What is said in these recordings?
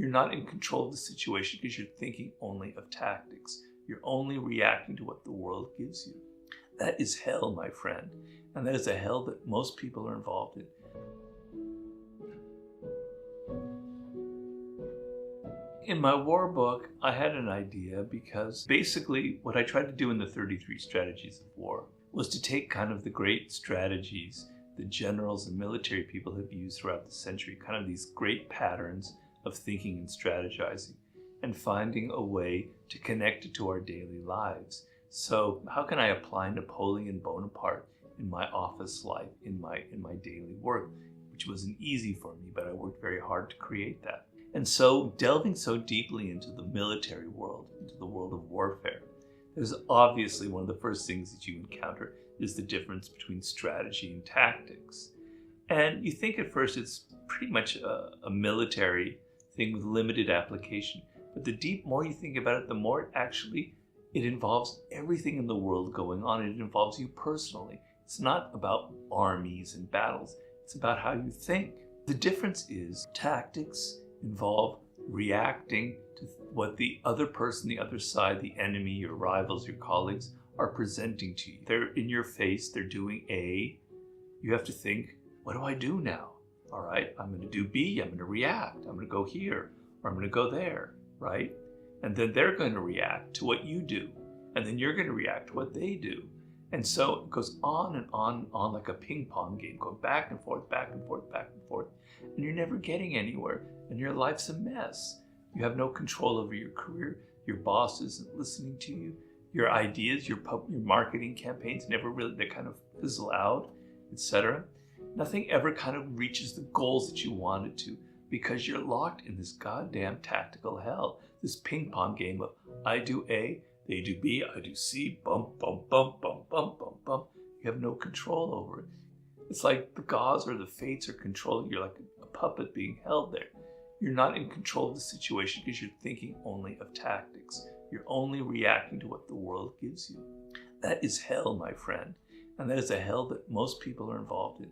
You're not in control of the situation because you're thinking only of tactics. You're only reacting to what the world gives you. That is hell, my friend. And that is a hell that most people are involved in. In my war book, I had an idea because basically what I tried to do in the 33 strategies of war was to take kind of the great strategies that generals and military people have used throughout the century, kind of these great patterns of thinking and strategizing, and finding a way to connect it to our daily lives. So how can I apply Napoleon Bonaparte in my office life, in my daily work, which wasn't easy for me, but I worked very hard to create that. And so delving so deeply into the military world, into the world of warfare, there's obviously one of the first things that you encounter is the difference between strategy and tactics. And you think at first it's pretty much a military thing with limited application. But the more you think about it, the more it involves everything in the world going on. It involves you personally. It's not about armies and battles. It's about how you think. The difference is tactics involve reacting to what the other person, the other side, the enemy, your rivals, your colleagues are presenting to you. They're in your face, they're doing A. You have to think, what do I do now? All right, I'm going to do B, I'm going to react. I'm going to go here, or I'm going to go there, right? And then they're going to react to what you do. And then you're going to react to what they do. And so it goes on and on and on like a ping pong game, going back and forth, back and forth, back and forth. And you're never getting anywhere. And your life's a mess. You have no control over your career. Your boss isn't listening to you. Your ideas, your marketing campaigns they kind of fizzle out, etc. Nothing ever kind of reaches the goals that you wanted to because you're locked in this goddamn tactical hell. This ping pong game of I do A, they do B, I do C, bump, bump, bump, bump, bump, bump, bump. You have no control over it. It's like the gods or the fates are controlling you. You're like a puppet being held there. You're not in control of the situation because you're thinking only of tactics. You're only reacting to what the world gives you. That is hell, my friend. And that is a hell that most people are involved in.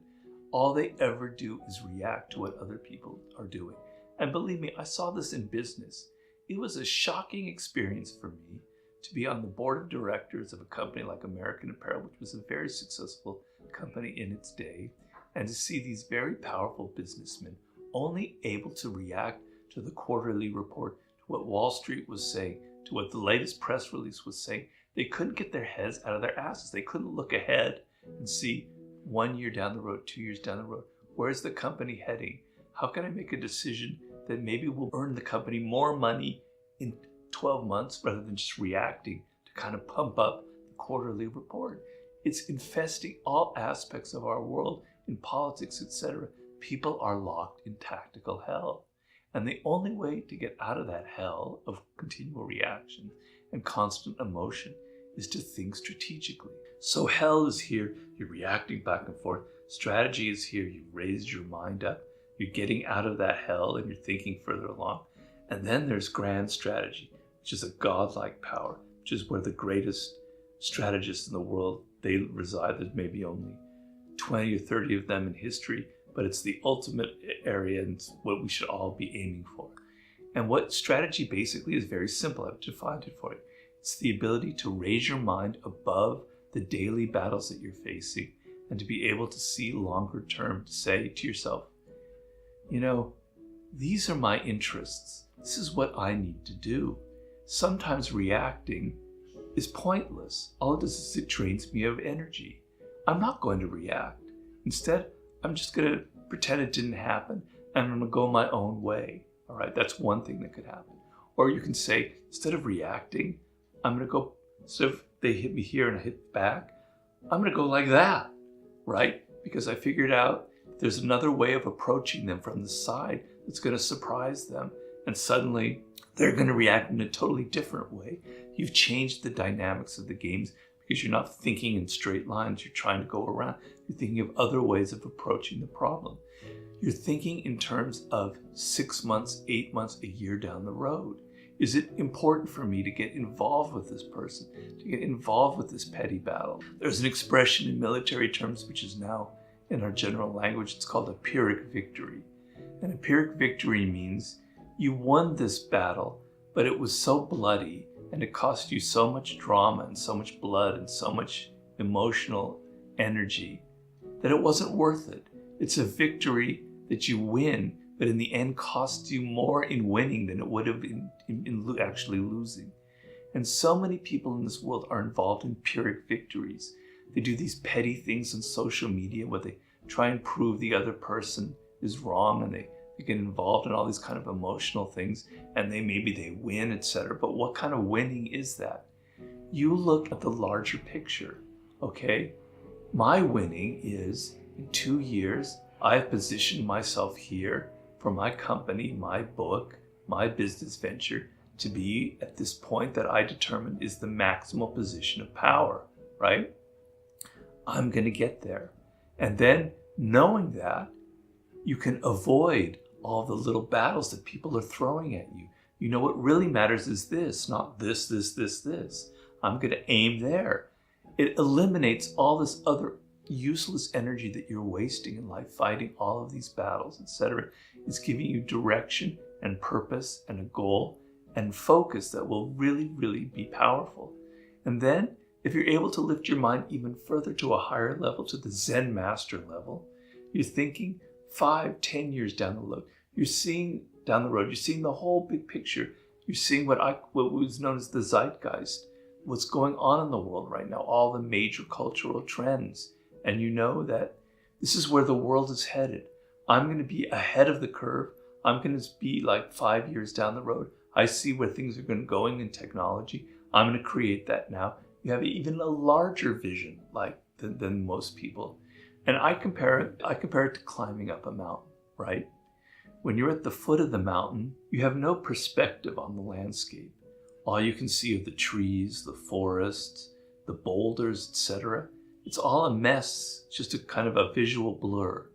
All they ever do is react to what other people are doing. And believe me, I saw this in business. It was a shocking experience for me to be on the board of directors of a company like American Apparel, which was a very successful company in its day, and to see these very powerful businessmen only able to react to the quarterly report, to what Wall Street was saying, to what the latest press release was saying. They couldn't get their heads out of their asses. They couldn't look ahead and see 1 year down the road, 2 years down the road. Where's the company heading? How can I make a decision that maybe will earn the company more money in 12 months rather than just reacting to kind of pump up the quarterly report? It's infesting all aspects of our world, in politics, etc. People are locked in tactical hell. And the only way to get out of that hell of continual reaction and constant emotion is to think strategically. So hell is here, you're reacting back and forth. Strategy is here, you've raised your mind up, you're getting out of that hell and you're thinking further along. And then there's grand strategy, which is a godlike power, which is where the greatest strategists in the world, they reside. There's maybe only 20 or 30 of them in history, but it's the ultimate area and it's what we should all be aiming for. And what strategy basically is very simple. I've defined it for you. It's the ability to raise your mind above the daily battles that you're facing and to be able to see longer term, to say to yourself, you know, these are my interests. This is what I need to do. Sometimes reacting is pointless. All it does is it drains me of energy. I'm not going to react. Instead, I'm just going to pretend it didn't happen and I'm going to go my own way. All right, that's one thing that could happen. Or you can say, instead of reacting, I'm going to go, instead of they hit me here and I hit back, I'm going to go like that, right? Because I figured out there's another way of approaching them from the side that's going to surprise them. And suddenly they're going to react in a totally different way. You've changed the dynamics of the games because you're not thinking in straight lines. You're trying to go around. You're thinking of other ways of approaching the problem. You're thinking in terms of 6 months, 8 months, a year down the road. Is it important for me to get involved with this person, to get involved with this petty battle? There's an expression in military terms, which is now in our general language, it's called a Pyrrhic victory. And a Pyrrhic victory means You won this battle, but it was so bloody and it cost you so much drama and so much blood and so much emotional energy that it wasn't worth it. It's a victory that you win, but in the end costs you more in winning than it would have in actually losing. And so many people in this world are involved in Pyrrhic victories. They do these petty things on social media where they try and prove the other person is wrong, and they get involved in all these kind of emotional things, and maybe they win, etc. But what kind of winning is that? You look at the larger picture, okay? My winning is, in 2 years, I've positioned myself here for my company, my book, my business venture to be at this point that I determined is the maximal position of power, right? I'm going to get there. And then knowing that, you can avoid all the little battles that people are throwing at you. You know, what really matters is this, not this. I'm going to aim there. It eliminates all this other useless energy that you're wasting in life, fighting all of these battles, etc. It's giving you direction and purpose and a goal and focus that will really, really be powerful. And then, if you're able to lift your mind even further to a higher level, to the Zen master level, you're thinking 5, 10 years down the road. You're seeing down the road, you're seeing the whole big picture. You're seeing what was known as the zeitgeist, what's going on in the world right now, all the major cultural trends. And you know that this is where the world is headed. I'm going to be ahead of the curve. I'm going to be like 5 years down the road. I see where things are going in technology. I'm going to create that now. You have even a larger vision than most people. And I compare it to climbing up a mountain, right? When you're at the foot of the mountain, you have no perspective on the landscape. All you can see are the trees, the forests, the boulders, etc. It's all a mess, just a kind of a visual blur.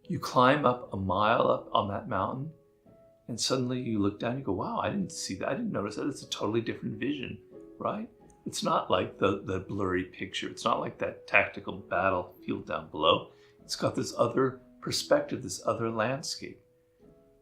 You climb up a mile up on that mountain, and suddenly you look down and you go, wow, I didn't see that. I didn't notice that. It's a totally different vision, right? It's not like the blurry picture. It's not like that tactical battlefield down below. It's got this other perspective, this other landscape.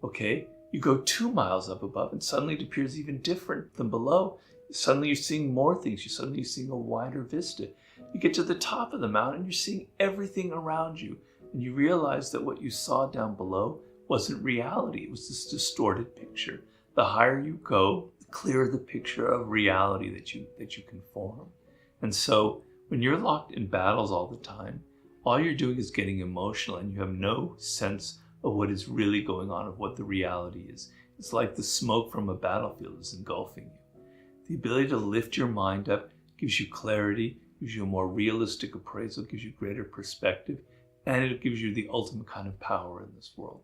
Okay? You go 2 miles up above and suddenly it appears even different than below. Suddenly you're seeing more things. You're seeing a wider vista. You get to the top of the mountain and you're seeing everything around you. And you realize that what you saw down below wasn't reality. It was this distorted picture. The higher you go, the clearer the picture of reality that you can form. And so when you're locked in battles all the time, all you're doing is getting emotional and you have no sense of what is really going on, of what the reality is. It's like the smoke from a battlefield is engulfing you. The ability to lift your mind up gives you clarity, gives you a more realistic appraisal, gives you greater perspective, and it gives you the ultimate kind of power in this world.